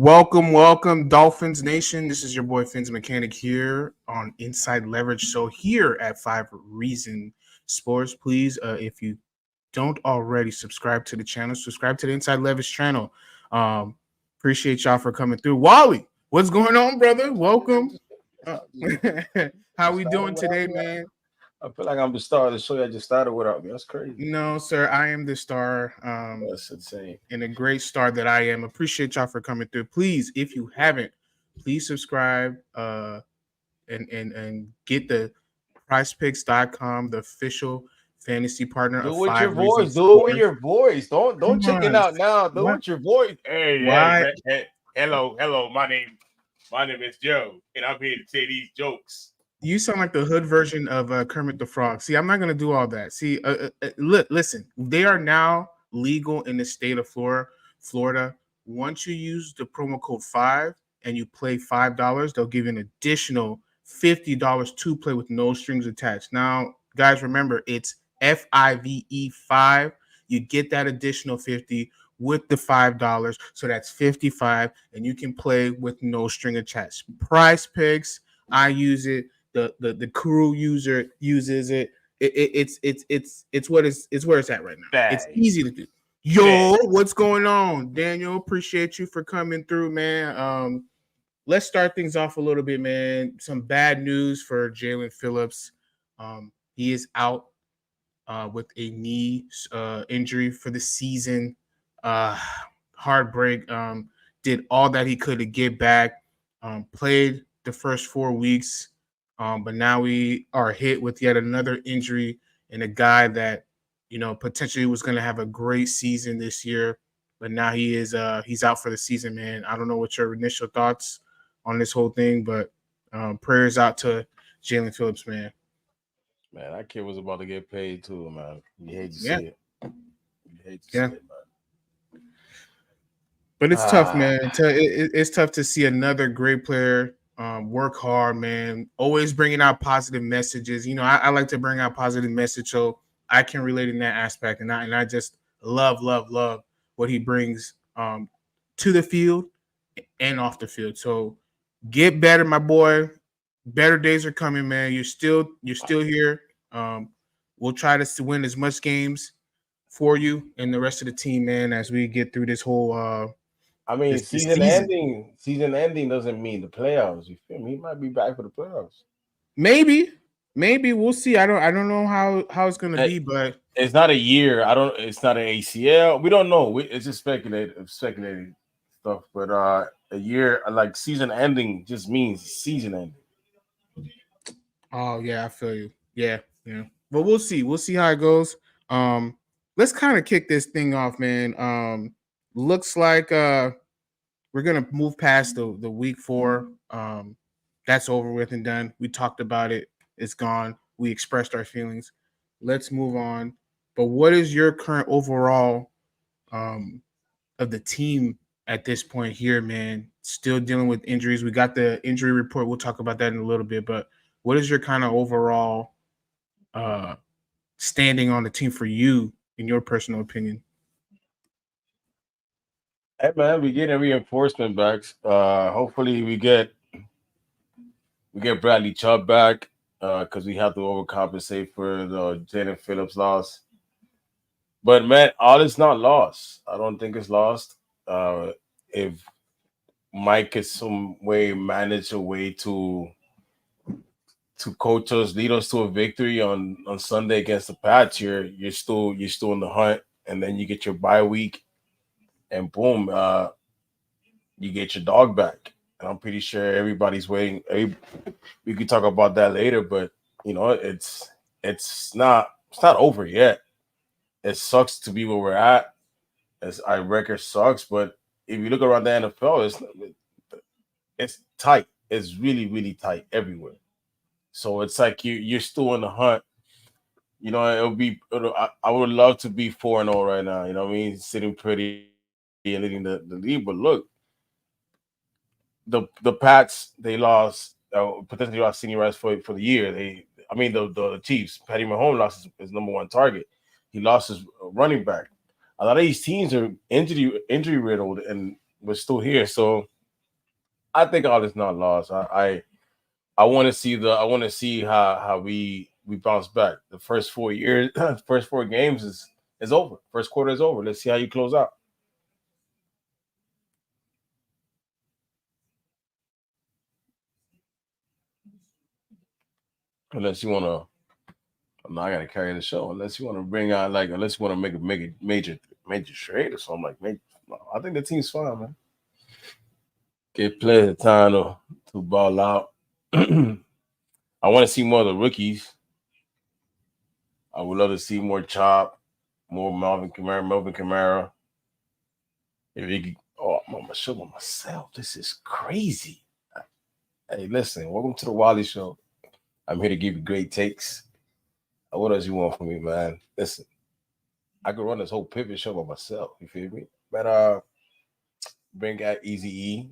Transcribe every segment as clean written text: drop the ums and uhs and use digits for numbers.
Welcome, Dolphins Nation. This is your boy Fins Mechanic here on Inside Leverage. So here at 5 Reason Sports, please, if you don't already subscribe to the channel, subscribe to the Inside Leverage channel. Appreciate y'all for coming through. Wally, what's going on, brother? Welcome. How we doing today, man? I feel like I'm the star of the show. I just started without me. That's crazy. No, sir. I am the star. That's insane. And a great star that I am. Appreciate y'all for coming through. Please, if you haven't, please subscribe and get the PrizePicks.com, the official fantasy partner do of it with 5 your Reasons voice. Do Sports. it with your voice. Don't chicken out now. Do it with your voice. Hey, hello. My name is Joe, and I'm here to say these jokes. You sound like the hood version of Kermit the Frog. See, I'm not gonna do all that. See, listen, they are now legal in the state of Florida. Once you use the promo code 5 and you play $5, they'll give you an additional $50 to play with no strings attached. Now, guys, remember it's FIVE5. You get that additional 50 with the $5, so that's 55, and you can play with no string attached. Prize Picks, I use it. The crew user uses it. It's where it's at right now. Bang. It's easy to do. Yo, what's going on, Daniel? Appreciate you for coming through, man. Let's start things off a little bit, man. Some bad news for Jalen Phillips. He is out with a knee injury for the season. Heartbreak. Did all that he could to get back. Played the first 4 weeks. But now we are hit with yet another injury and a guy that, potentially was going to have a great season this year. But now he's out for the season, man. I don't know what your initial thoughts on this whole thing, but prayers out to Jalen Phillips, man. Man, that kid was about to get paid too, man. You hate to see it. You hate to see it, man. But it's tough, man. It's tough to see another great player work hard, man. Always bringing out positive messages. I like to bring out positive message, so I can relate in that aspect. And I just love what he brings to the field and off the field. So get better, my boy. Better days are coming, man. You're still here. We'll try to win as much games for you and the rest of the team, man, as we get through this whole season ending doesn't mean the playoffs. You feel me? He might be back for the playoffs. Maybe we'll see. I don't know how it's gonna be, but it's not a year. It's not an ACL. We don't know. It's just speculating stuff. But a year, like season ending, just means season ending. Oh yeah, I feel you. Yeah. But we'll see. We'll see how it goes. Let's kind of kick this thing off, man. Looks like we're gonna move past the week 4. That's over with and done. We talked about it. It's gone. We expressed our feelings. Let's move on. But what is your current overall of the team at this point here, man? Still dealing with injuries. We got the injury report. We'll talk about that in a little bit. But what is your kind of overall standing on the team for you, in your personal opinion? Hey man, we getting reinforcement backs. Hopefully we get Bradley Chubb back because we have to overcompensate for the Jalen Phillips loss. But man, all is not lost. I don't think it's lost. If Mike is some way manage a way to coach us, lead us to a victory on Sunday against the Pats, you're still in the hunt, and then you get your bye week. And boom, you get your dog back. And I'm pretty sure everybody's waiting. We could talk about that later, but it's not over yet. It sucks to be where we're at. As our record sucks, but if you look around the NFL, it's tight. It's really, really tight everywhere. So it's like you're still in the hunt. I would love to be 4-0 right now. You know what I mean? Sitting pretty and leading the league. But look, the Pats, they lost, potentially lost Sidney Rice for the year. The Chiefs, Patty Mahomes lost his number 1 target. He lost his running back. A lot of these teams are injury riddled and we're still here. So I think all is not lost. I want to see how we bounce back. The first 4 years, first 4 games is over. First quarter is over. Let's see how you close out. Unless you want to, I gotta carry the show. Unless you want to bring out unless you want to make a major trade or something no, I think the team's fine, man. Give players the time to ball out. I want to see more of the rookies. I would love to see more Chop, more Melvin Kamara. If he could, I'm on my show by myself. This is crazy. Hey, listen, welcome to the Wally Show. I'm here to give you great takes. What else you want from me, man? Listen, I could run this whole pivot show by myself. You feel me? But bring out Easy E,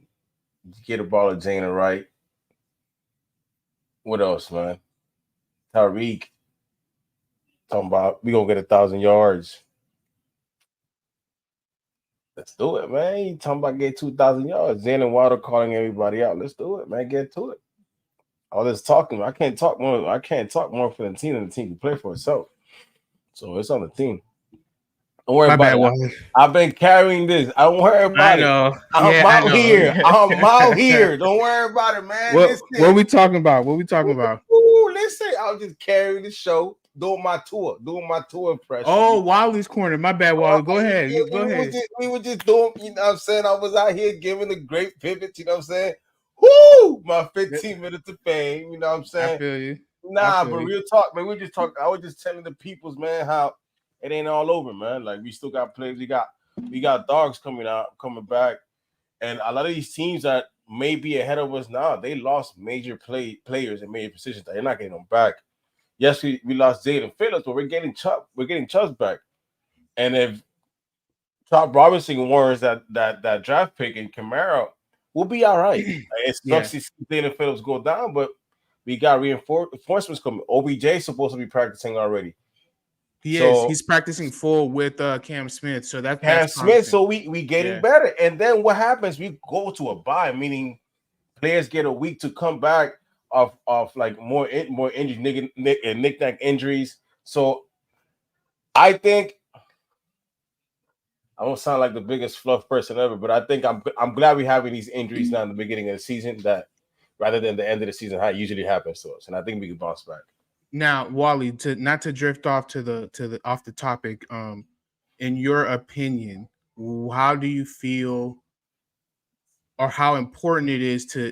get a ball of Jane right. What else, man? Tyreek talking about we gonna get 1,000 yards. Let's do it, man. You talking about get 2,000 yards? Zen and Water calling everybody out. Let's do it, man. Get to it. All this talking, I can't talk more. I can't talk more for the team than the team can play for itself. So it's on the team. Don't worry about it. I've been carrying this. I don't worry about it. I'm out here. I'm out here. Don't worry about it, man. What we talking about? Ooh, listen, I'll just carry the show, doing my tour impression. Oh, Wally's corner. My bad, Wally. Go ahead. We were just doing, you know what I'm saying? I was out here giving the great pivots, you know what I'm saying? Woo! My 15 minutes of fame, you know what I'm saying? I feel you. But real talk, man. I was just telling the peoples, man, how it ain't all over, man. Like we still got players. We got dogs coming back, and a lot of these teams that may be ahead of us now, they lost major players in major positions. They're not getting them back. Yes, we lost Jaden Phillips, but we're getting Chubbs back. And if Chop Robinson warrants that draft pick in Camaro, we'll be all right. It sucks to see Jaden Phillips go down, but we got reinforcements coming. OBJ is supposed to be practicing already. He's practicing full with Cam Smith. So that's Cam Smith. So we getting better. And then what happens? We go to a bye, meaning players get a week to come back of like more injuries, knick-knack injuries. So I think I don't sound like the biggest fluff person ever, but I think I'm glad we're having these injuries now in the beginning of the season, that rather than the end of the season, how it usually happens to us. And I think we can bounce back. Now, Wally, not to drift off to the off the topic, in your opinion, how do you feel, or how important it is to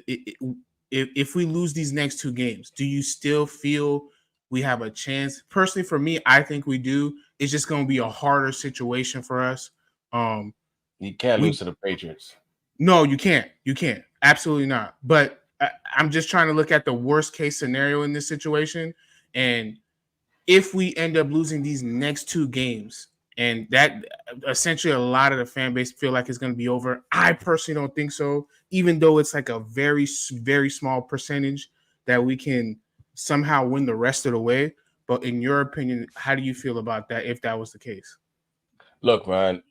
if we lose these next 2 games? Do you still feel we have a chance? Personally, for me, I think we do. It's just going to be a harder situation for us. You can't lose to the Patriots. No, you can't. You can't. Absolutely not. But I'm just trying to look at the worst case scenario in this situation. And if we end up losing these next 2 games, and that essentially a lot of the fan base feel like it's going to be over, I personally don't think so, even though it's like a very, very small percentage that we can somehow win the rest of the way. But in your opinion, how do you feel about that if that was the case? Look, man,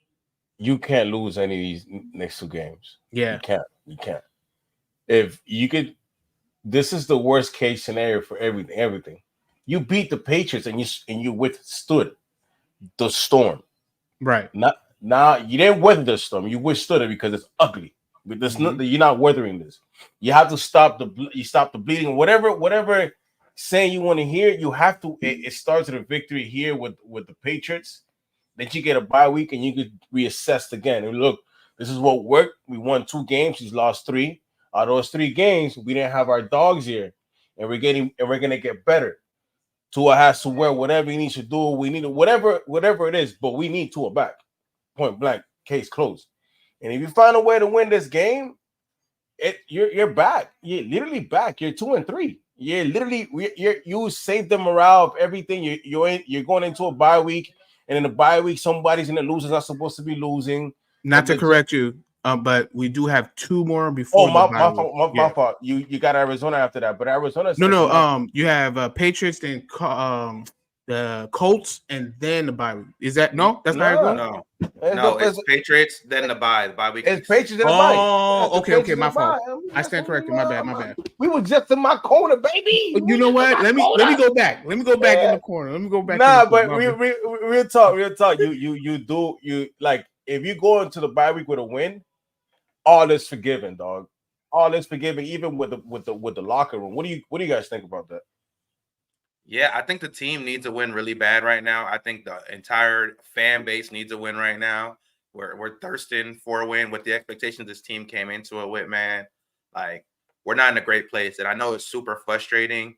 you can't lose any of these next 2 games. Yeah. You can't. If you could, this is the worst case scenario for everything. You beat the Patriots and you withstood the storm. Right. Now you didn't weather the storm. You withstood it because it's ugly. But you're not weathering this. You have to stop the bleeding. Whatever saying you want to hear, you have to. It starts with a victory here with the Patriots. Then you get a bye week and you get reassessed again. And look, this is what worked. We won 2 games. He's lost 3. Out of those 3 games, we didn't have our dogs here, and we're gonna get better. Tua has to wear whatever he needs to do. We need whatever it is, but we need Tua back. Point blank, case closed. And if you find a way to win this game, you're back. You're literally back. You're 2-3. You're literally you saved the morale of everything. You're going into a bye week, and in the bye week, somebody's gonna lose. Is not supposed to be losing. Not to correct you, but we do have 2 more before. My fault. You got Arizona after that, but Arizona. No. You have Patriots and the Colts, and then the bye week. Is that no? That's not how it No. goes? No, it's Patriots, then the bye. The bye week. It's Patriots in the bye. Oh, It's the okay, Patriots in my the fault. bye. I stand corrected. My bad. We were just in my corner, baby. You know what? Let me go back. Let me go back in the corner. Let me go back. Nah, in the but corner. real talk. You like if you go into the bye week with a win, all is forgiven, dog. All is forgiven, even with the locker room. What do you guys think about that? Yeah, I think the team needs a win really bad right now. I think the entire fan base needs a win right now. We're thirsting for a win with the expectations this team came into it with, man. Like, we're not in a great place. And I know it's super frustrating.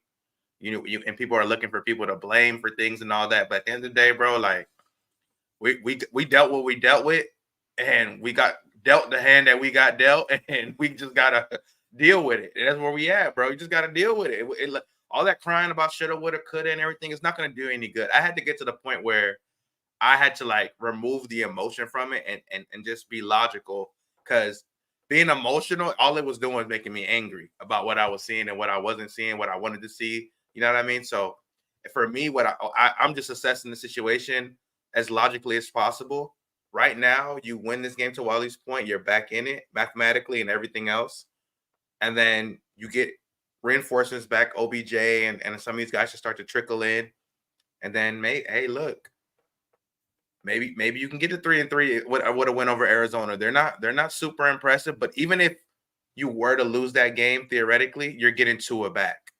And people are looking for people to blame for things and all that. But at the end of the day, bro, like we dealt what we dealt with, and we got dealt the hand that we got dealt, and we just gotta deal with it. And that's where we at, bro. You just gotta deal with it. All that crying about shoulda, woulda, coulda, and everything is not gonna do any good. I had to get to the point where I had to like remove the emotion from it and just be logical, because being emotional, all it was doing was making me angry about what I was seeing and what I wasn't seeing, what I wanted to see. You know what I mean? So for me, what I'm just assessing the situation as logically as possible. Right now, you win this game to Wally's point, you're back in it mathematically and everything else. And then you get reinforcements back, OBJ, and some of these guys should start to trickle in. And then, hey, look, maybe you can get to 3-3 with a win over Arizona. They're not super impressive, but even if you were to lose that game, theoretically, you're getting Tua back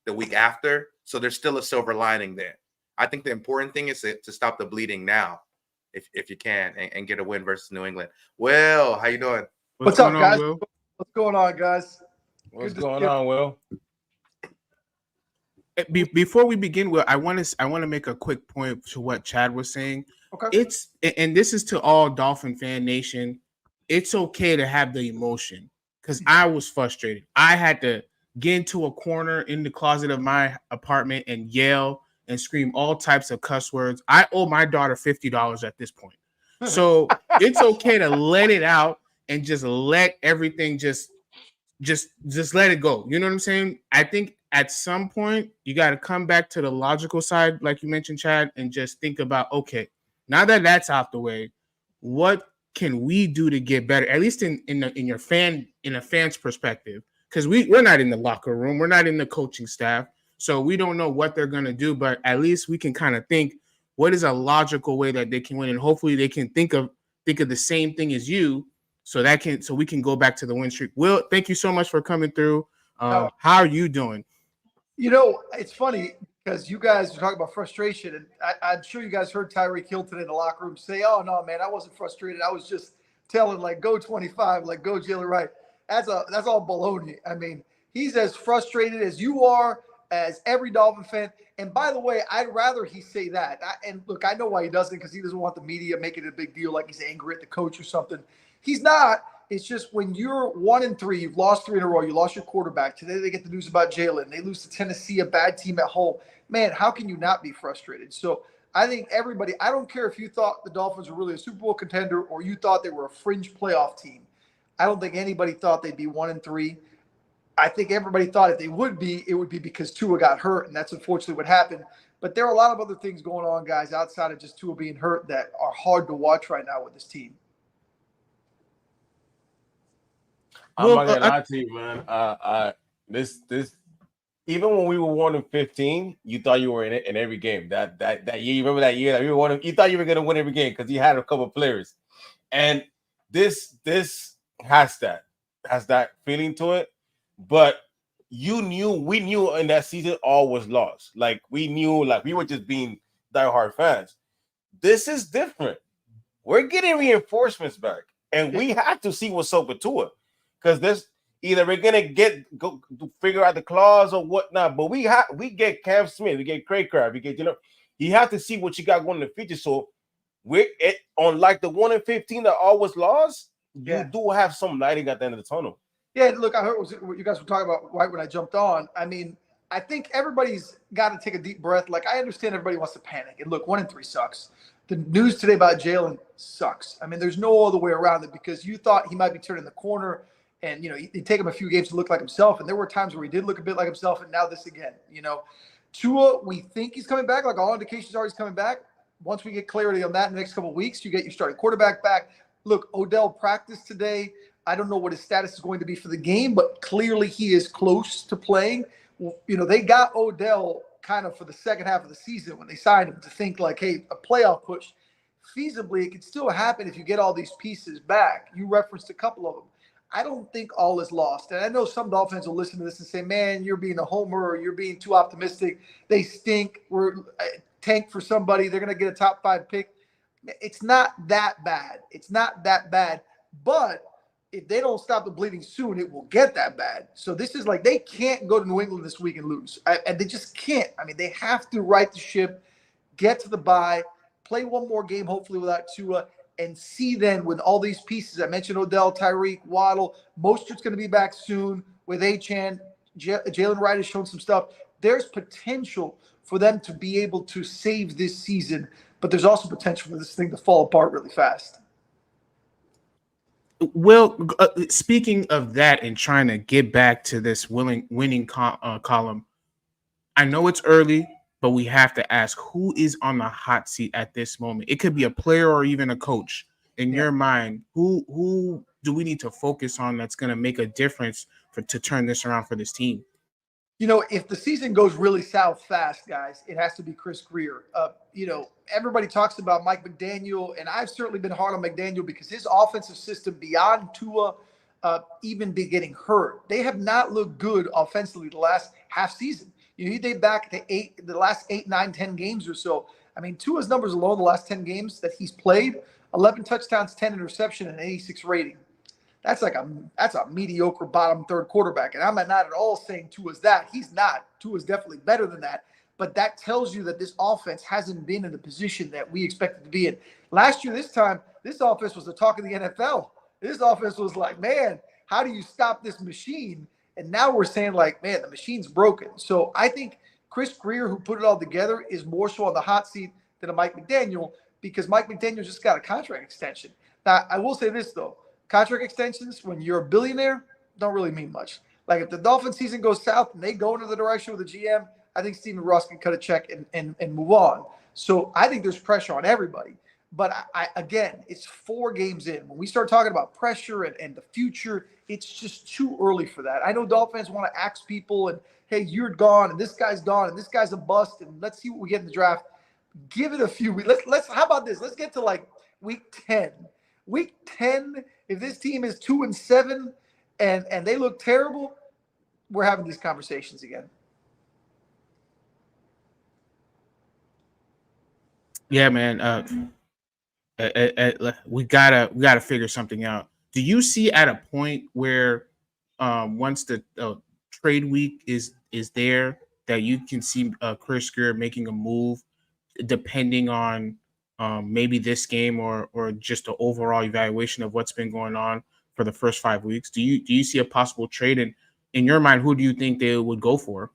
the week after. So there's still a silver lining there. I think the important thing is to stop the bleeding now, if you can, and get a win versus New England. Will, how you doing? What's up, guys? What's going on, guys? What's going on, Will? Before we begin, Will, I want to make a quick point to what Chad was saying. Okay. And this is to all Dolphin fan nation. It's okay to have the emotion, because I was frustrated. I had to get into a corner in the closet of my apartment and yell and scream all types of cuss words. I owe my daughter $50 at this point. So it's okay to let it out and just let everything just let it go. You know what I'm saying? I think at some point you got to come back to the logical side, like you mentioned, Chad, and just think about, okay, now that that's out the way, what can we do to get better? At least in a fan's perspective, because we're not in the locker room, we're not in the coaching staff, so we don't know what they're gonna do. But at least we can kind of think, what is a logical way that they can win, and hopefully they can think of the same thing as you, so we can go back to the win streak. Will, thank you so much for coming through. How are you doing? You know, it's funny because you guys are talking about frustration, and I'm sure you guys heard Tyreek Hill today in the locker room say, "Oh no, man, I wasn't frustrated. I was just telling like go 25, like go Jalen Wright." That's all baloney. I mean, he's as frustrated as you are, as every Dolphin fan. And by the way, I'd rather he say that. And look, I know why he doesn't, because he doesn't want the media making it a big deal, like he's angry at the coach or something. He's not. It's just when you're 1-3, you've lost 3 in a row, you lost your quarterback. Today they get the news about Jalen. They lose to Tennessee, a bad team at home. Man, how can you not be frustrated? So I think everybody, I don't care if you thought the Dolphins were really a Super Bowl contender or you thought they were a fringe playoff team. I don't think anybody thought they'd be 1-3. I think everybody thought if they would be, it would be because Tua got hurt, and that's unfortunately what happened. But there are a lot of other things going on, guys, outside of just Tua being hurt that are hard to watch right now with this team. I'm not gonna lie to you, man. This even when we were 1-15, you thought you were in it in every game. That year, you remember that year that we were you thought you were gonna win every game because you had a couple of players. And this has that feeling to it. But we knew in that season all was lost. Like we knew, like we were just being diehard fans. This is different. We're getting reinforcements back, and we have to see what's up with Tua. Because this either we're gonna go figure out the clause or whatnot, but we get Cam Smith, we get Craycraft, we get you have to see what you got going in the future. So unlike the 1-15 that always lost, you do have some lighting at the end of the tunnel. Yeah, look, I heard what you guys were talking about right when I jumped on. I mean, I think everybody's got to take a deep breath. Like, I understand everybody wants to panic. And look, 1-3 sucks. The news today about Jalen sucks. I mean, there's no other way around it, because you thought he might be turning the corner, and, it'd take him a few games to look like himself. And there were times where he did look a bit like himself, and now this again, Tua, we think he's coming back. Like all indications are he's coming back. Once we get clarity on that in the next couple of weeks, you get your starting quarterback back. Look, Odell practiced today. I don't know what his status is going to be for the game, but clearly he is close to playing. You know, they got Odell kind of for the second half of the season when they signed him to think like, hey, a playoff push. Feasibly, it could still happen if you get all these pieces back. You referenced a couple of them. I don't think all is lost. And I know some Dolphins will listen to this and say, man, you're being a homer or you're being too optimistic. They stink. We're tank for somebody. They're going to get a top 5 pick. It's not that bad. It's not that bad. But if they don't stop the bleeding soon, it will get that bad. So this is like they can't go to New England this week and lose. And they just can't. I mean, they have to right the ship, get to the bye, play one more game, hopefully without Tua, and see then with all these pieces. I mentioned Odell, Tyreek, Waddle. Mostert's going to be back soon with Achane. Jalen Wright has shown some stuff. There's potential for them to be able to save this season, but there's also potential for this thing to fall apart really fast. Well, speaking of that and trying to get back to this winning column, I know it's early, but we have to ask who is on the hot seat at this moment. It could be a player or even a coach. In your mind, who do we need to focus on that's going to make a difference to turn this around for this team? You know, if the season goes really south fast, guys, it has to be Chris Grier. You know, everybody talks about Mike McDaniel, and I've certainly been hard on McDaniel because his offensive system beyond Tua even be getting hurt. They have not looked good offensively the last half season. You know, they back to the last 8, 9, 10 games or so. I mean, Tua's numbers alone the last 10 games that he's played, 11 touchdowns, 10 interception, and 86 rating. That's a mediocre bottom third quarterback. And I'm not at all saying Tua's that. He's not. Tua's definitely better than that. But that tells you that this offense hasn't been in the position that we expected to be in. Last year, this time, this offense was the talk of the NFL. This offense was like, man, how do you stop this machine? And now we're saying like, man, the machine's broken. So I think Chris Grier, who put it all together, is more so on the hot seat than a Mike McDaniel because Mike McDaniel just got a contract extension. Now, I will say this, though. Contract extensions, when you're a billionaire, don't really mean much. Like if the Dolphin season goes south and they go into the direction with the GM, I think Stephen Ross can cut a check and move on. So I think there's pressure on everybody. But again, it's 4 games in. When we start talking about pressure and the future, it's just too early for that. I know Dolphins want to axe people and, hey, you're gone and this guy's gone and this guy's a bust and let's see what we get in the draft. Give it a few weeks. Let's how about this? Let's get to like week 10. Week 10, if this team is 2-7 and they look terrible, we're having these conversations again. Yeah, man. We gotta figure something out. Do you see at a point where once the trade week is there that you can see Chris Grier making a move depending on maybe this game or just the overall evaluation of what's been going on for the first 5 weeks? Do you see a possible trade? And in your mind, who do you think they would go for?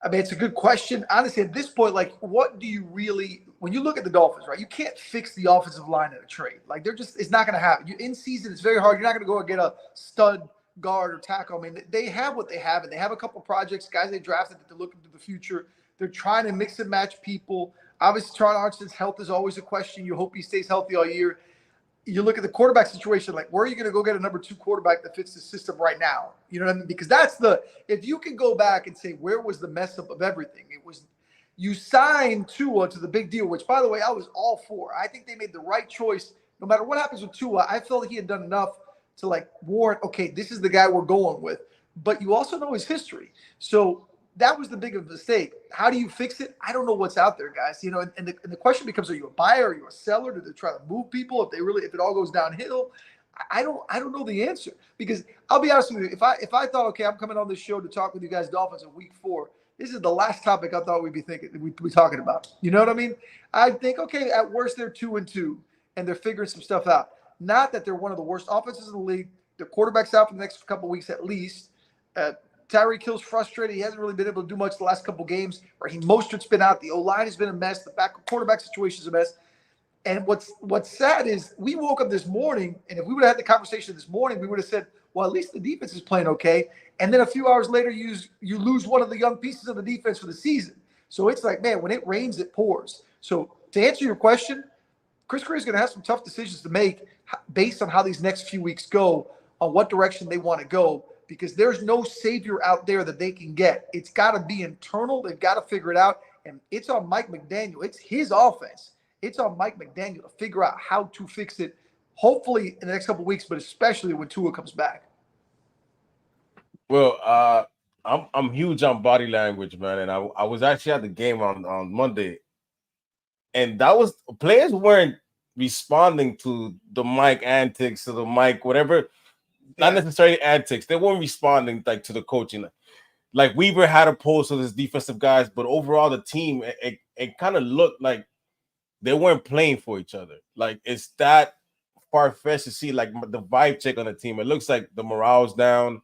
I mean, it's a good question. Honestly, at this point, like, what do you really – when you look at the Dolphins, right, you can't fix the offensive line in a trade. Like, it's not going to happen. In season, it's very hard. You're not going to go and get a stud guard or tackle. I mean, they have what they have, and they have a couple projects, guys they drafted that they're looking to the future. They're trying to mix and match people. Obviously, Charles Armstead's health is always a question. You hope he stays healthy all year. You look at the quarterback situation, like where are you going to go get a number 2 quarterback that fits the system right now? You know what I mean? Because if you can go back and say, where was the mess up of everything? It was you signed Tua to the big deal, which by the way, I was all for. I think they made the right choice. No matter what happens with Tua, I felt he had done enough to like warrant, okay, this is the guy we're going with. But you also know his history. So that was the biggest mistake. How do you fix it? I don't know what's out there, guys. You know, and the question becomes: are you a buyer? Are you a seller? Do they try to move people if it all goes downhill? I don't know the answer because I'll be honest with you. If I thought, okay, I'm coming on this show to talk with you guys Dolphins in week 4, this is the last topic I thought we'd be talking about. You know what I mean? I think, okay, at worst they're 2-2 and they're figuring some stuff out. Not that they're one of the worst offenses in the league. Their quarterback's out for the next couple of weeks at least. Tyreek Hill's frustrated. He hasn't really been able to do much the last couple of games. Raheem Mostert's been out. The O-line has been a mess. The quarterback situation is a mess. And what's sad is we woke up this morning, and if we would have had the conversation this morning, we would have said, well, at least the defense is playing okay. And then a few hours later, you lose one of the young pieces of the defense for the season. So it's like, man, when it rains, it pours. So to answer your question, Chris Curry is going to have some tough decisions to make based on how these next few weeks go, on what direction they want to go, because there's no savior out there that they can get. It's got to be internal. They've got to figure it out. And it's on Mike McDaniel. It's his offense. It's on Mike McDaniel to figure out how to fix it, hopefully in the next couple of weeks, but especially when Tua comes back. Well, I'm huge on body language, man, and I was actually at the game on Monday, and that was players weren't responding to the mic antics, to the mic whatever, not necessarily antics. They weren't responding like to the coaching. Like Weaver had a pulse to his defensive guys, but overall the team it kind of looked like they weren't playing for each other. Like it's that far-fetched to see like the vibe check on the team. It looks like the morale's down.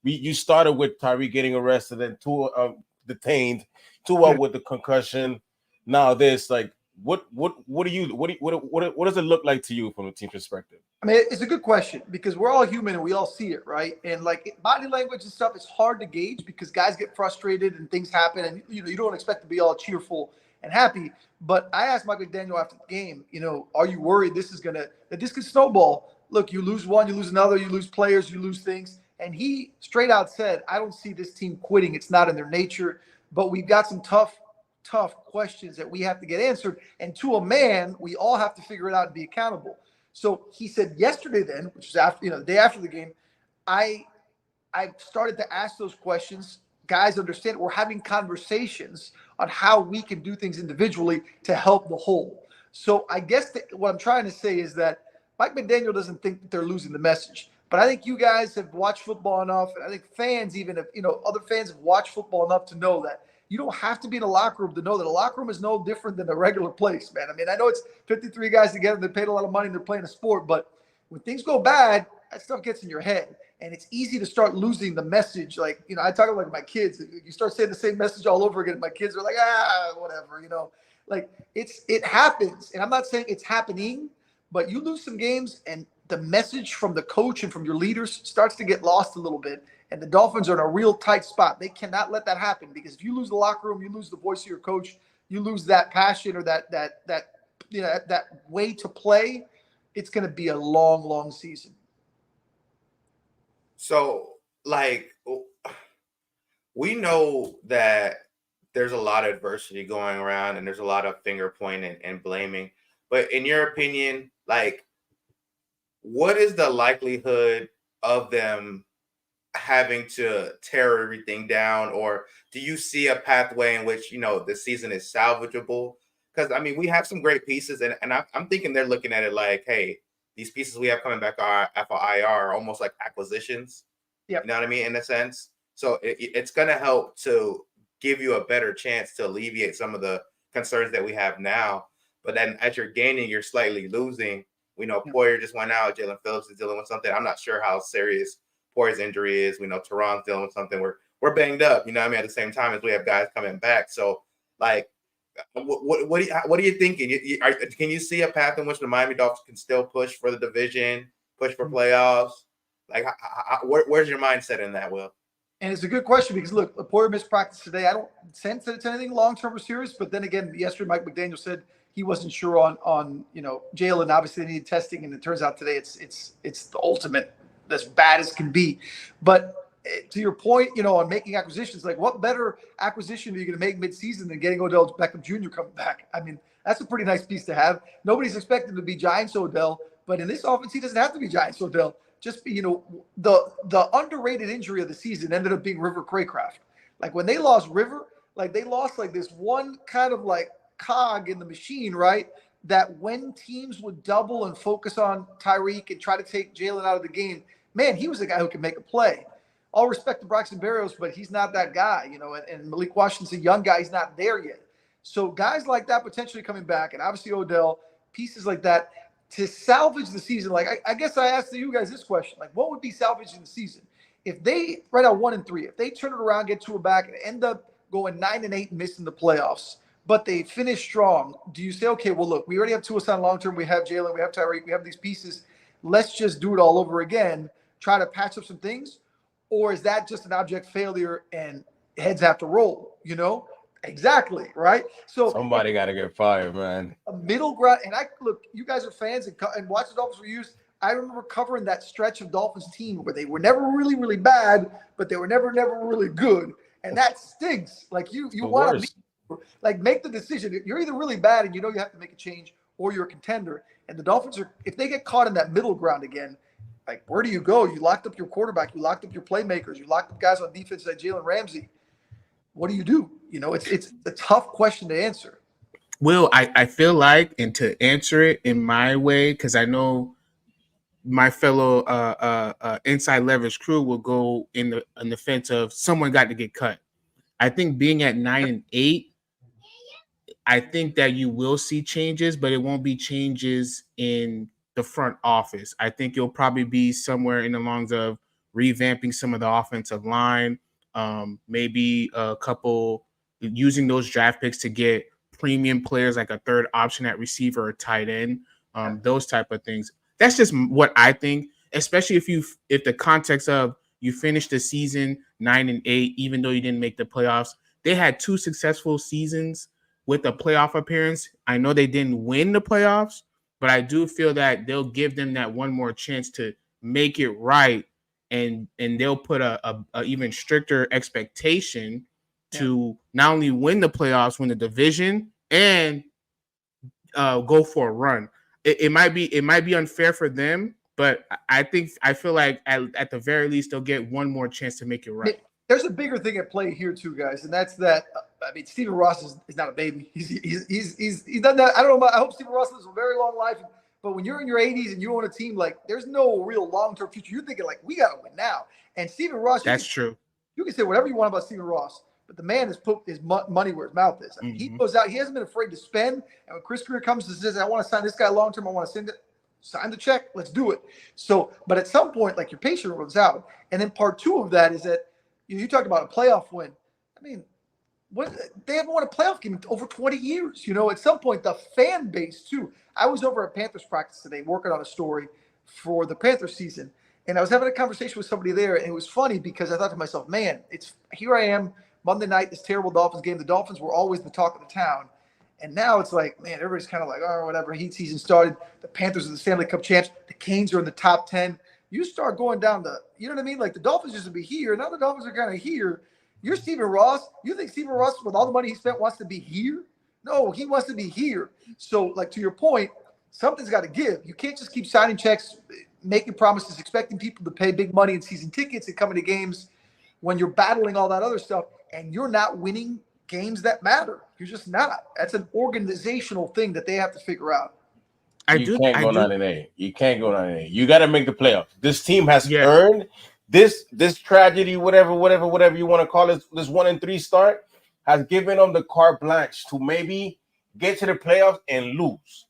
You started with Tyree getting arrested and Tua detained, Tua with the concussion. Now this, like, what does it look like to you from a team perspective? I mean, it's a good question because we're all human and we all see it, right? And like body language and stuff, it's hard to gauge because guys get frustrated and things happen, and you don't expect to be all cheerful and happy. But I asked Mike McDaniel after the game, are you worried that this could snowball? Look, you lose one, you lose another, you lose players, you lose things. And he straight out said, I don't see this team quitting. It's not in their nature, but we've got some tough questions that we have to get answered. And to a man, we all have to figure it out and be accountable. So he said yesterday then, which was after, the day after the game, I started to ask those questions. Guys understand we're having conversations on how we can do things individually to help the whole. So I guess what I'm trying to say is that Mike McDaniel doesn't think that they're losing the message. But I think you guys have watched football enough, and I think fans even have, other fans have watched football enough to know that you don't have to be in a locker room to know that a locker room is no different than a regular place, man. I mean, I know it's 53 guys together, they paid a lot of money, and they're playing a sport, but when things go bad, that stuff gets in your head. And it's easy to start losing the message. Like, I talk about my kids. You start saying the same message all over again. My kids are like, whatever, Like, it happens. And I'm not saying it's happening, but you lose some games and the message from the coach and from your leaders starts to get lost a little bit. And the Dolphins are in a real tight spot. They cannot let that happen because if you lose the locker room, you lose the voice of your coach, you lose that passion or that way to play, it's going to be a long, long season. So, like, we know that there's a lot of adversity going around and there's a lot of finger pointing and blaming. But in your opinion, like, what is the likelihood of them having to tear everything down? Or do you see a pathway in which, the season is salvageable? Because, I mean, we have some great pieces, and I'm thinking they're looking at it like, hey, these pieces we have coming back off IR are almost like acquisitions. Yep. You know what I mean? In a sense. So it's going to help to give you a better chance to alleviate some of the concerns that we have now. But then as you're gaining, you're slightly losing. We know Poyer just went out. Jalen Phillips is dealing with something. I'm not sure how serious Poyer's injury is. We know Teron's dealing with something. We're banged up. You know what I mean? At the same time as we have guys coming back. So, like, what are you thinking? Can you see a path in which the Miami Dolphins can still push for the division, push for playoffs? Like, where's your mindset in that, Will? And it's a good question because, look, Poyer missed practice today. I don't sense that it's anything long-term or serious. But then again, yesterday Mike McDaniel said he wasn't sure on Jalen. Obviously, they needed testing, and it turns out today it's the ultimate, as bad as can be. But to your point, on making acquisitions, like what better acquisition are you going to make midseason than getting Odell Beckham Jr. coming back? I mean, that's a pretty nice piece to have. Nobody's expecting to be Giants Odell, but in this offense, he doesn't have to be Giants Odell. Just be, the underrated injury of the season ended up being River Craycraft. Like when they lost River, like they lost like this one kind of like cog in the machine, right? That when teams would double and focus on Tyreek and try to take Jalen out of the game, man, he was a guy who could make a play. All respect to Braxton Berrios, but he's not that guy, and Malik Washington's a young guy. He's not there yet. So guys like that potentially coming back, and obviously Odell, pieces like that, to salvage the season. Like, I guess I asked you guys this question, like what would be salvaging the season? If they, right now 1-3, if they turn it around, get Tua back, and end up going 9-8 and missing the playoffs, but they finish strong, do you say, okay, well, look, we already have Tua signed long-term. We have Jalen, we have Tyreek, we have these pieces. Let's just do it all over again, try to patch up some things? Or is that just an abject failure and heads have to roll, Exactly, right? So Somebody got to get fired, man. a middle ground. And I look, you guys are fans and watch the Dolphins for years. I remember covering that stretch of Dolphins team where they were never really, really bad, but they were never really good. And that stinks. Like you want to like make the decision. You're either really bad and you know you have to make a change, or you're a contender. And the Dolphins are, if they get caught in that middle ground again, like where do you go? You locked up your quarterback, you locked up your playmakers, you locked up guys on defense like Jalen Ramsey. What do you do? You know, it's a tough question to answer. Will, I feel like, and to answer it in my way, because I know my fellow inside leverage crew will go in the defense of someone got to get cut. I think being at 9-8, I think that you will see changes, but it won't be changes in the front office. I think you'll probably be somewhere in the lines of revamping some of the offensive line, maybe a couple using those draft picks to get premium players like a third option at receiver or tight end, those type of things. That's just what I think, especially if the context of you finished the season 9-8, even though you didn't make the playoffs. They had 2 successful seasons with a playoff appearance. I know they didn't win the playoffs, but I do feel that they'll give them that one more chance to make it right, and they'll put a even stricter expectation to not only win the playoffs, win the division, and go for a run. It might be unfair for them, but I feel like at the very least they'll get one more chance to make it right. There's a bigger thing at play here too, guys, and that's that. I mean, Stephen Ross is not a baby. He's done that. I don't know. I hope Stephen Ross lives a very long life. But when you're in your 80s and you own a team, like there's no real long-term future. You're thinking like we got to win now. And Stephen Ross, that's true. You can say whatever you want about Stephen Ross, but the man has put his money where his mouth is. I mean, He goes out. He hasn't been afraid to spend. And when Chris Greer comes and says, "I want to sign this guy long-term. I want to sign the check. Let's do it." So, but at some point, like your patience runs out. And then part 2 of that is that you talked about a playoff win. I mean, they haven't won a playoff game in over 20 years. You know, at some point, the fan base too. I was over at Panthers practice today working on a story for the Panthers season, and I was having a conversation with somebody there, and it was funny because I thought to myself, man, here I am Monday night, this terrible Dolphins game. The Dolphins were always the talk of the town, and now it's like, man, everybody's kind of like, oh, whatever. Heat season started. The Panthers are the Stanley Cup champs. The Canes are in the top 10. You start going down you know what I mean? Like the Dolphins used to be here. Now the Dolphins are kind of here. You're Stephen Ross. You think Stephen Ross, with all the money he spent, wants to be here? No, he wants to be here. So, like to your point, something's got to give. You can't just keep signing checks, making promises, expecting people to pay big money in season tickets and coming to games when you're battling all that other stuff and you're not winning games that matter. You're just not. That's an organizational thing that they have to figure out. You can't go 9-8. You can't go 9-8. You got to make the playoffs. This team has earned this tragedy, whatever you want to call it. This 1-3 start has given them the carte blanche to maybe get to the playoffs and lose.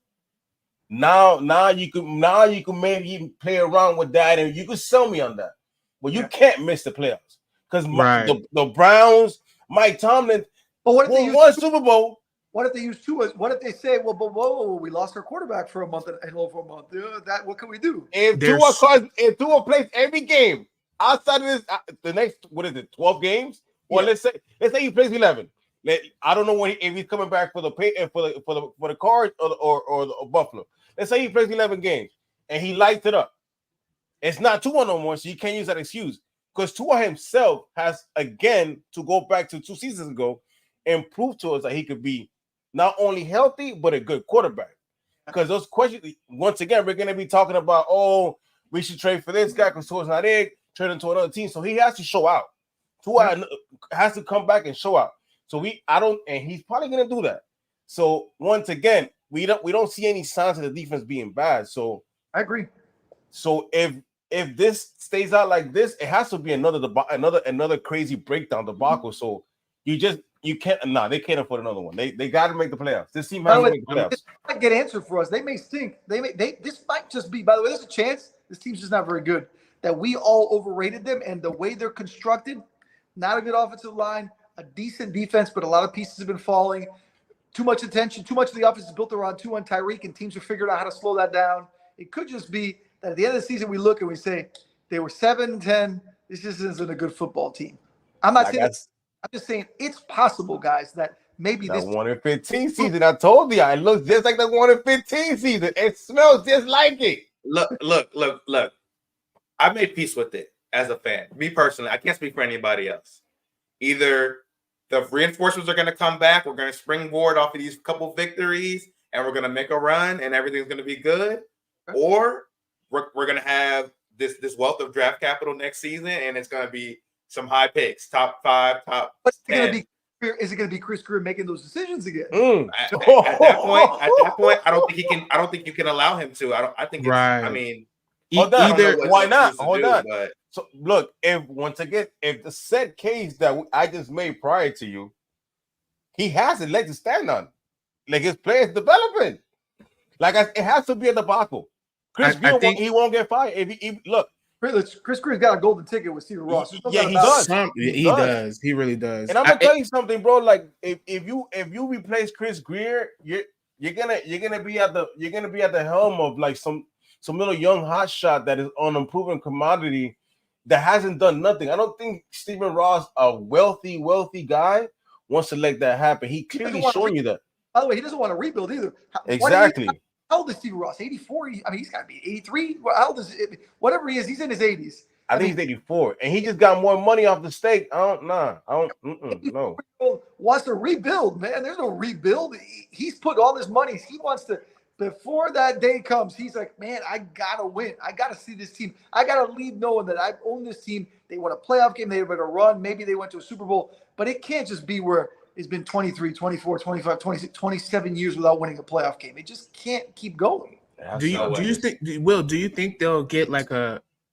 Now you can maybe play around with that, and you can sell me on that. But you can't miss the playoffs because the Browns, Mike Tomlin, won one Super Bowl. What if they use Tua? What if they say, well, but whoa, we lost our quarterback for a month and over a month? What can we do? If Tua plays every game outside of this, the next 12 games, or let's say he plays 11. I don't know if he's coming back for the Cards or the Buffalo. Let's say he plays 11 games and he lights it up. It's not Tua no more, so you can't use that excuse because Tua himself has again to go back to 2 seasons ago and prove to us that he could be not only healthy, but a good quarterback. Because those questions, once again, we're going to be talking about, we should trade for this guy because Tua's not it, trade him to another team. So he has to show out. Tua has to come back and show out. So and he's probably going to do that. So once again, we don't see any signs of the defense being bad. So I agree. So if this stays out like this, it has to be another crazy breakdown debacle. So you can't. They can't afford another one. They got to make the playoffs. This team has to make the playoffs. This might get answered for us. They may stink. This might just be. By the way, there's a chance this team's just not very good. That we all overrated them, and the way they're constructed, not a good offensive line, a decent defense, but a lot of pieces have been falling. Too much attention. Too much of the offense is built around Tua and Tyreek, and teams have figured out how to slow that down. It could just be that at the end of the season we look and we say they were 7-10. This just isn't a good football team. I'm not saying. I'm just saying it's possible, guys, that maybe That this 1-15 season. I told you, it looks just like the 1-15 season. It smells just like it. Look. I made peace with it as a fan. Me personally, I can't speak for anybody else. Either the reinforcements are going to come back, we're going to springboard off of these couple victories, and we're going to make a run, and everything's going to be good, or we're going to have this wealth of draft capital next season, and it's going to be some high picks, top 5, top 10. Is it going to be Chris Greer making those decisions again? At that point, I don't think he can. I don't think you can allow him to. I think it's. Right. I mean, hold on. Why not? Hold on. But so look, if the said case that I just made prior to you, he has a leg to stand on. Like his players developing. Like it has to be a debacle. Chris Greer, he won't get fired. If he look. Chris Greer's got a golden ticket with Steven Ross. Yeah, he does. He does. He really does. And I'm gonna tell you something, bro. Like if you replace Chris Greer, you're gonna be at the helm of like some little young hotshot that is on a proven commodity that hasn't done nothing. I don't think Steven Ross, a wealthy guy, wants to let that happen. He clearly showing you that. By the way, he doesn't want to rebuild either. Exactly. How old is Steven Ross? 84? I mean, he's got to be 83. How old is it? Whatever he is, he's in his 80s. I think he's 84, and he just got more money off the stake. No. Wants to rebuild, man. There's no rebuild. He's put all his money. He wants to. Before that day comes, he's like, man, I gotta win. I gotta see this team. I gotta leave knowing that I own this team. They won a playoff game. They were a run. Maybe they went to a Super Bowl, but it can't just be where it's been 23, 24, 25, 26, 27 years without winning a playoff game. It just can't keep going. Do you think they'll get like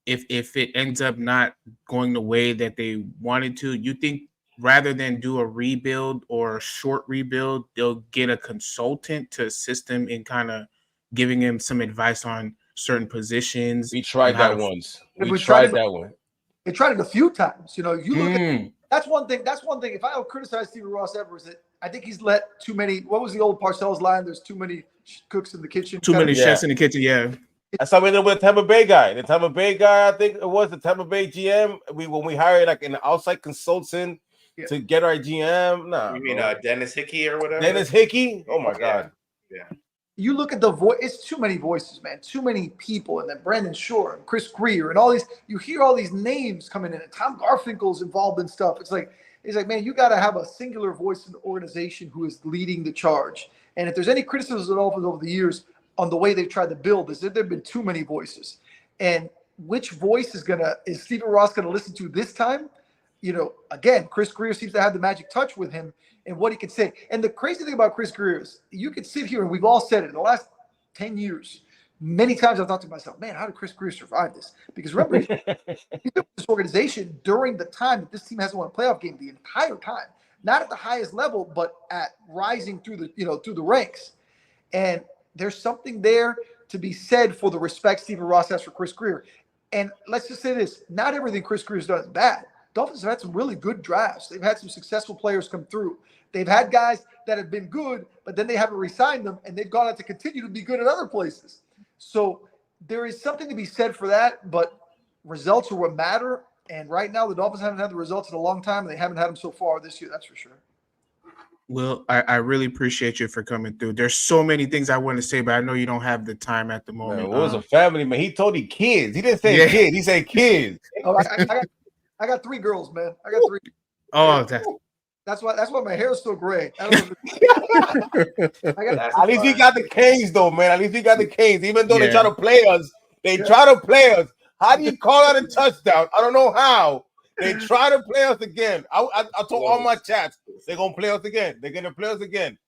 if it ends up not going the way that they wanted to, you think rather than do a rebuild or a short rebuild, they'll get a consultant to assist them in kind of giving him some advice on certain positions? We tried that once. We tried that one. They tried it a few times. You look at that's one thing. If I criticize Steven Ross ever, is that I think he's let too many. What was the old Parcells line? There's too many cooks in the kitchen. Too many chefs in the kitchen. Yeah. That's how we did with the Tampa Bay guy. The Tampa Bay guy, I think it was the Tampa Bay GM. When we hired like an outside consultant to get our GM. Nah, you mean Dennis Hickey or whatever? Dennis Hickey? Oh my God. Yeah. You look at the voice. It's too many voices, man. Too many people, and then Brandon Shore and Chris Greer and all these. You hear all these names coming in, and Tom Garfinkel's involved in stuff. It's like, man, you got to have a singular voice in the organization who is leading the charge. And if there's any criticism of the Dolphins over the years on the way they've tried to build, is that there've been too many voices. And which voice is Steven Ross gonna listen to this time? Again, Chris Greer seems to have the magic touch with him and what he can say. And the crazy thing about Chris Greer is you could sit here and we've all said it in the last 10 years. Many times I've thought to myself, man, how did Chris Greer survive this? Because remember, he's been with this organization during the time that this team hasn't won a playoff game the entire time. Not at the highest level, but at rising through the ranks. And there's something there to be said for the respect Steven Ross has for Chris Greer. And let's just say this, not everything Chris Greer's done is bad. Dolphins have had some really good drafts. They've had some successful players come through. They've had guys that have been good, but then they haven't re-signed them, and they've gone on to continue to be good at other places. So there is something to be said for that, but results are what matter. And right now, the Dolphins haven't had the results in a long time, and they haven't had them so far this year, that's for sure. Well, I really appreciate you for coming through. There's so many things I want to say, but I know you don't have the time at the moment. Man, it was a family, man. He told you kids. He didn't say kids. He said kids. Oh, I got 3 girls, man. I got 3. Oh, that's why my hair is so gray. At least he got the Canes, though, man. At least he got the Canes. Even though they try to play us, How do you call that a touchdown? I don't know how. They try to play us again. I told all my chats, they're going to play us again. They're going to play us again.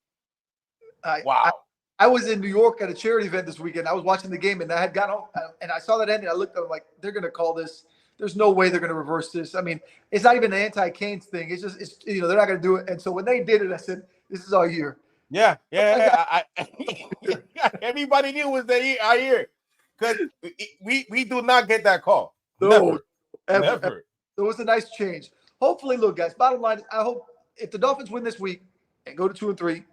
Wow. I was in New York at a charity event this weekend. I was watching the game, and I had got home, and I saw that ending. I looked at them like, they're going to call this. There's no way they're going to reverse this. I mean, it's not even an anti-Canes thing. It's just, they're not going to do it. And so when they did it, I said, this is our year. Yeah. Everybody knew it was our year. Because we do not get that call. No, Never. It was a nice change. Hopefully, look, guys, bottom line, I hope if the Dolphins win this week and go to 2-3,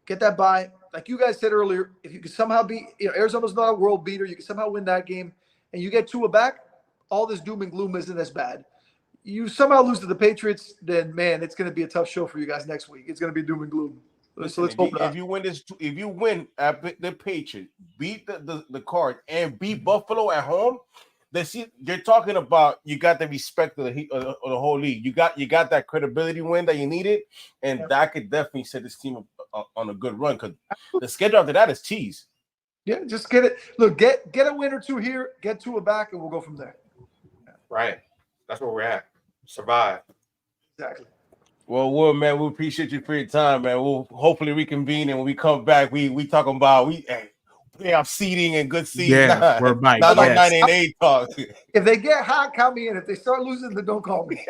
get that bye. Like you guys said earlier, if you could somehow Arizona's not a world beater, you can somehow win that game, and you get Tua back, all this doom and gloom isn't as bad. you somehow lose to the Patriots, then man, it's going to be a tough show for you guys next week. It's going to be doom and gloom. So let's hope not. If you win at the Patriots, beat the Cards, and beat Buffalo at home, you're talking about you got the respect of the whole league. You got that credibility win that you needed, and that could definitely set this team on a good run because the schedule after that is cheese. Yeah, just get it. Look, get a win or two here, get Tua back, and we'll go from there. Right. That's where we're at. Survive. Exactly. Well, man, we appreciate you for your time, man. We'll hopefully reconvene, and when we come back, we talking about playoff seeding and good seeding. Yeah, we're back. Not like 9 and 8 talk. If they get hot, count me in. If they start losing, then don't call me.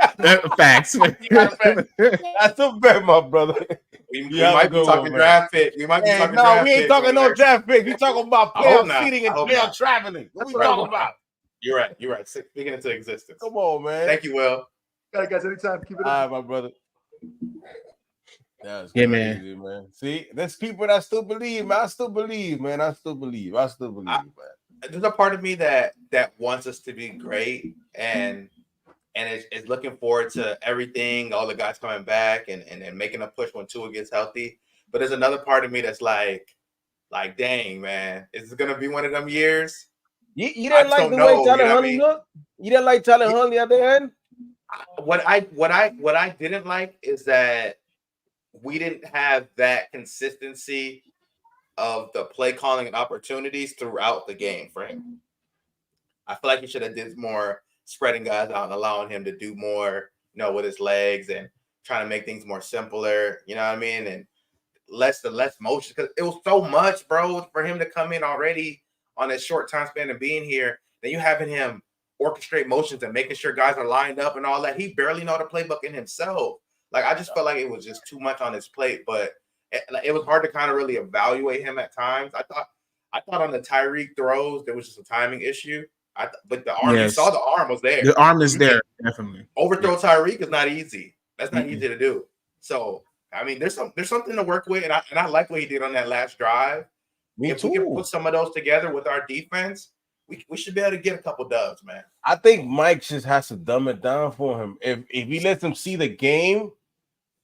Facts. That's a bet, my brother. We might be talking draft pick. We might be talking draft we ain't pick talking no draft pick. We talking about playoff seeding and playoff traveling. What we talking about? You're right. Speaking into existence. Come on, man. Thank you, Will. All right, guys, anytime. Keep it All up. right, my brother. That's Yeah, crazy, man. See, there's people that still believe, man. I still believe, man. There's a part of me that wants us to be great and is looking forward to everything, all the guys coming back and making a push when Tua gets healthy. But there's another part of me that's like, dang, man, is it gonna be one of them years? You didn't like the way Tyler Huntley looked? You didn't like Tyler Huntley at the end? What I didn't like is that we didn't have that consistency of the play calling and opportunities throughout the game for him. I feel like he should have did more spreading guys out and allowing him to do more, with his legs and trying to make things more simpler, you know what I mean? And less motion, because it was so much, bro, for him to come in already on a short time span of being here. Then you having him orchestrate motions and making sure guys are lined up and all that. He barely know the playbook in himself. Like, I just felt like it was just too much on his plate, but it was hard to kind of really evaluate him at times. I thought on the Tyreek throws, there was just a timing issue. But the arm, you saw the arm was there. The arm is there, definitely. Overthrow Tyreek is not easy. That's not easy to do. So, I mean, there's something to work with, and I like what he did on that last drive. If we can put some of those together with our defense, we should be able to get a couple dubs, man. I think Mike just has to dumb it down for him. If he lets him see the game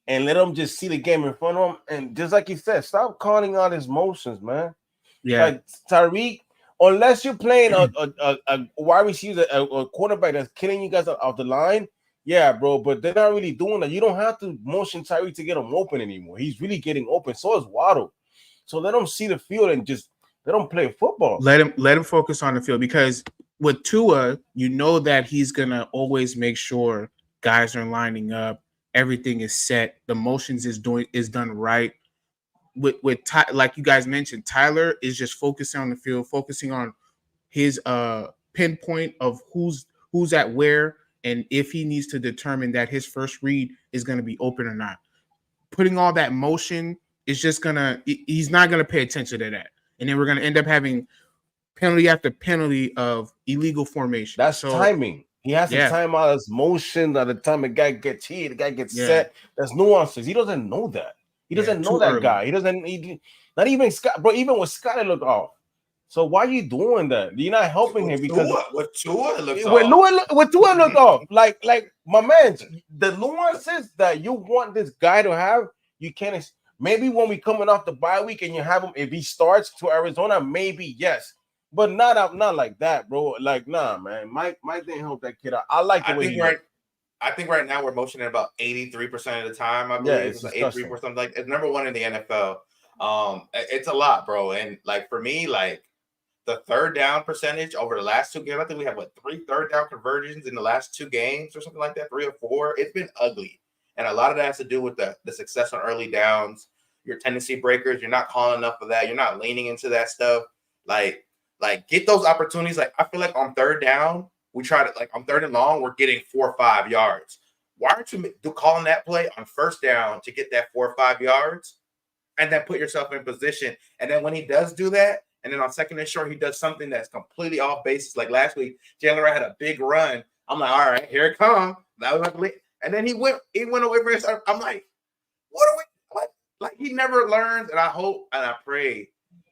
and let him just see the game in front of him, and just like he said, stop calling out his motions, man. Yeah, like Tyreek, unless you're playing a wide receiver, a quarterback that's killing you guys off the line, yeah, bro. But they're not really doing that. You don't have to motion Tyreek to get him open anymore. He's really getting open. So is Waddle. So let him see the field and just let him play football. Let him focus on the field, because with Tua, you know that he's gonna always make sure guys are lining up, everything is set, the motions is done right. With like you guys mentioned, Tyler is just focusing on the field, focusing on his pinpoint of who's at where, and if he needs to determine that his first read is going to be open or not. Putting all that motion is just he's not gonna pay attention to that, and then we're gonna end up having penalty after penalty of illegal formation. That's timing. He has to time out his motion by the time the guy gets hit, the guy gets set. There's nuances. He doesn't know that. He doesn't know that early. Guy. He doesn't. Not even Scott, bro. Even with Scott, it looked off. So why are you doing that? You're not helping him because with Tua, it looks off. With Tua, it looked off. Like my man, the nuances that you want this guy to have, you can't. Maybe when we coming off the bye week and you have him, if he starts to Arizona, maybe yes. But not like that, bro. Like, nah, man. Mike didn't help that kid out. I like the way he I think right now we're motioning about 83% of the time. I believe it's like 83%. Like, it's number one in the NFL. It's a lot, bro. And like for me, like the third down percentage over the last two games, I think we have 3 third down conversions in the last 2 games or something like that, 3 or 4. It's been ugly. And a lot of that has to do with the success on early downs, your tendency breakers. You're not calling enough of that. You're not leaning into that stuff. Like get those opportunities. Like, I feel like on third down, we try to, like, on 3rd and long, we're getting 4 or 5 yards. Why aren't you calling that play on first down to get that 4 or 5 yards and then put yourself in position? And then when he does do that, and then on 2nd and short, he does something that's completely off basis. Like last week, Jalen had a big run. I'm like, all right, here it comes. And then he went away from us. I'm like, what? Like, he never learns. And I hope and I pray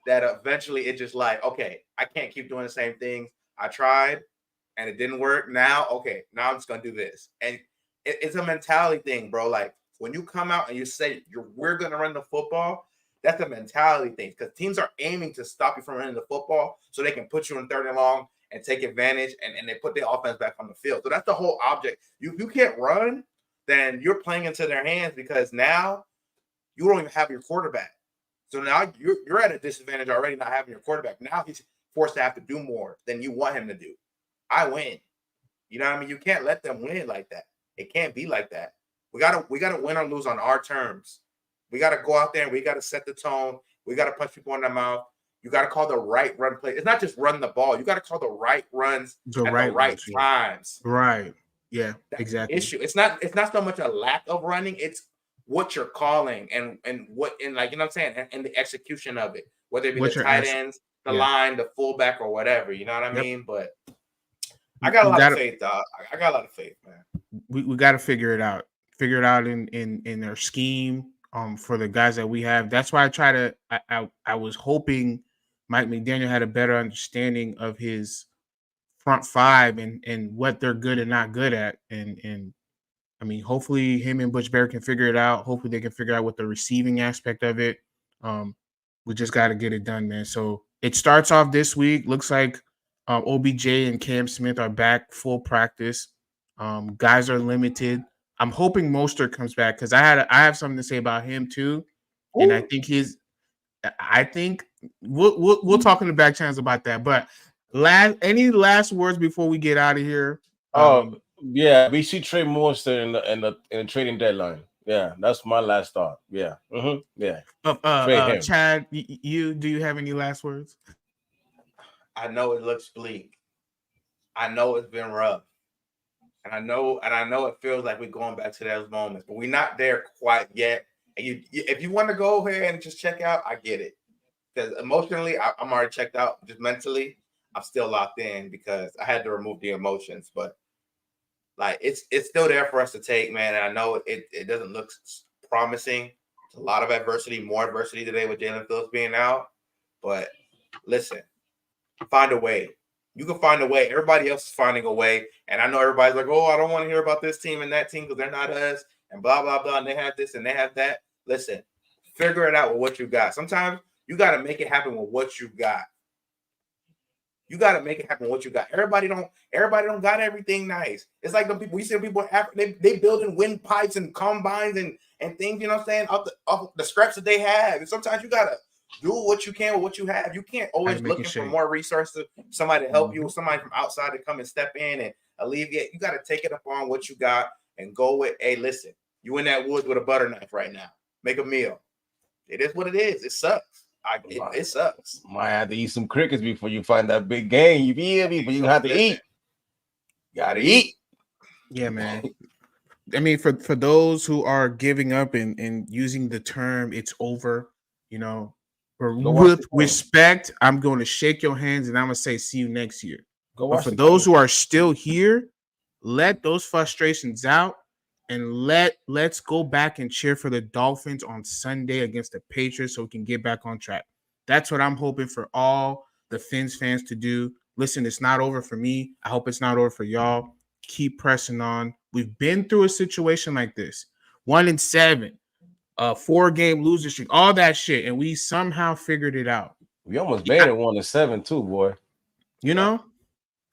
that eventually it's just like, okay, I can't keep doing the same things. I tried. and it didn't work. Now, okay, now I'm just gonna do this. And it's a mentality thing, bro. Like when you come out and you say we're gonna run the football, that's a mentality thing because teams are aiming to stop you from running the football so they can put you in 3rd and long and take advantage and they put the offense back on the field. So that's the whole object. If you can't run, then you're playing into their hands because now you don't even have your quarterback. So now you're at a disadvantage already not having your quarterback. Now he's forced to have to do more than you want him to do. I win. You know what I mean? You can't let them win like that. It can't be like that. We gotta win or lose on our terms. We gotta go out there and we gotta set the tone. We gotta punch people in the mouth. You gotta call the right run play. It's not just run the ball. You gotta call the right runs at the right times. Right. Yeah. That's exactly. the issue. It's not so much a lack of running. It's what you're calling and what and like you know what I'm saying and the execution of it. Whether it be the tight ends, the line, the fullback, or whatever. You know what I mean? But I got a lot of faith, dog. I got a lot of faith, man. We got to figure it out. Figure it out in their scheme. For the guys that we have. That's why I was hoping Mike McDaniel had a better understanding of his front five and what they're good and not good at. And I mean, hopefully him and Butch Barrett can figure it out. Hopefully they can figure out what the receiving aspect of it. We just got to get it done, man. So it starts off this week. Looks like OBJ and Cam Smith are back full practice. Guys are limited. I'm hoping Mostert comes back because I have something to say about him too, and I think we'll talk in the back channels about that. But any last words before we get out of here? Yeah, we should trade Mostert in the trading deadline. Yeah, that's my last thought. Yeah, yeah. Trade him. Chad, do you have any last words? I know it looks bleak. I know it's been rough. And I know it feels like we're going back to those moments, but we're not there quite yet. And if you want to go ahead and just check out, I get it. Because emotionally, I'm already checked out. Just mentally, I'm still locked in because I had to remove the emotions. But like it's still there for us to take, man. And I know it doesn't look promising. It's a lot of adversity, more adversity today with Jalen Phillips being out. But listen, find a way. You can find a way. Everybody else is finding a way. And I know everybody's like, oh, I don't want to hear about this team and that team because they're not us and blah, blah, blah. And they have this and they have that. Listen, figure it out with what you got. Sometimes you got to make it happen with what you got. You got to make it happen with what you got. Everybody don't got everything nice. It's like the people, you see people, they building windpipes and combines and things, you know what I'm saying, off the scraps that they have. And sometimes you got to do what you can with what you have. You can't always looking for more resources, somebody to help you, somebody from outside to come and step in and alleviate. You got to take it up on what you got and go with, hey, listen, you in that woods with a butter knife right now. Make a meal. It is what it is. It sucks. It sucks. Might have to eat some crickets before you find that big game. You feel me? But you have to eat. Gotta eat. Yeah, man. I mean, for those who are giving up and using the term "it's over," you know, with respect, I'm going to shake your hands and I'm going to say, see you next year. But for those who are still here, let those frustrations out and let's go back and cheer for the Dolphins on Sunday against the Patriots so we can get back on track. That's what I'm hoping for all the Fins fans to do. Listen, it's not over for me. I hope it's not over for y'all. Keep pressing on. We've been through a situation like this. 1-7. 4-game loser streak, all that shit, and we somehow figured it out. We almost made it 1-7 too, boy. You know,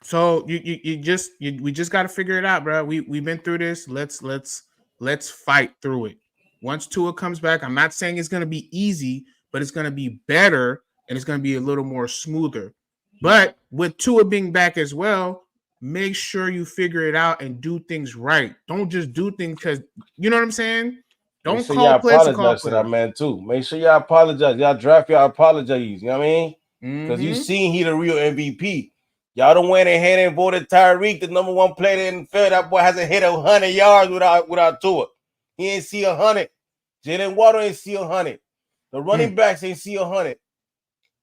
so we just got to figure it out, bro. We've been through this. Let's fight through it. Once Tua comes back, I'm not saying it's gonna be easy, but it's gonna be better and it's gonna be a little more smoother. But with Tua being back as well, make sure you figure it out and do things right. Don't just do things because you know what I'm saying. Don't sure call plays to call plays. That man too. Make sure y'all apologize. Y'all draft y'all apologize. You know what I mean? Because you seen he the real MVP. Y'all don't went ahead and voted Tyreek the number 1 player in the field. That boy hasn't hit 100 yards without Tua. He ain't see 100. Jalen Waddle ain't see 100. The running backs ain't see 100.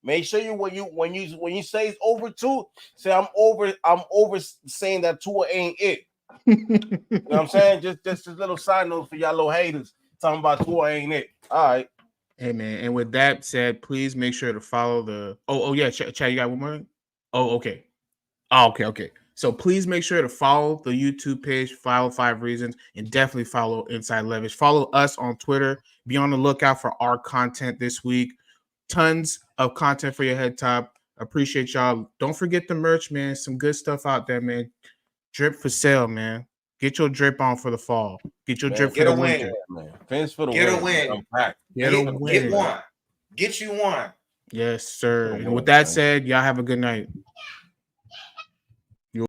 Make sure you when you say it's over 2, say I'm over saying that Tua ain't it. You know what I'm saying? Just a little side note for y'all little haters talking about Tua ain't it. All right. Hey man, and with that said, please make sure to follow the. Oh yeah, Chad, you got one more. Oh okay. So please make sure to follow the YouTube page, follow 5 Reasons, and definitely follow Inside Leverage. Follow us on Twitter. Be on the lookout for our content this week. Tons of content for your head top. Appreciate y'all. Don't forget the merch, man. Some good stuff out there, man. Drip for sale, man. Get your drip on for the fall. Get your drip for Get the a win. winter. Man, fans for the Get a win. win. I'm packed. Get a Get win. one. Get you one. Yes, sir. Get a And win, with that man. said, y'all have a good night.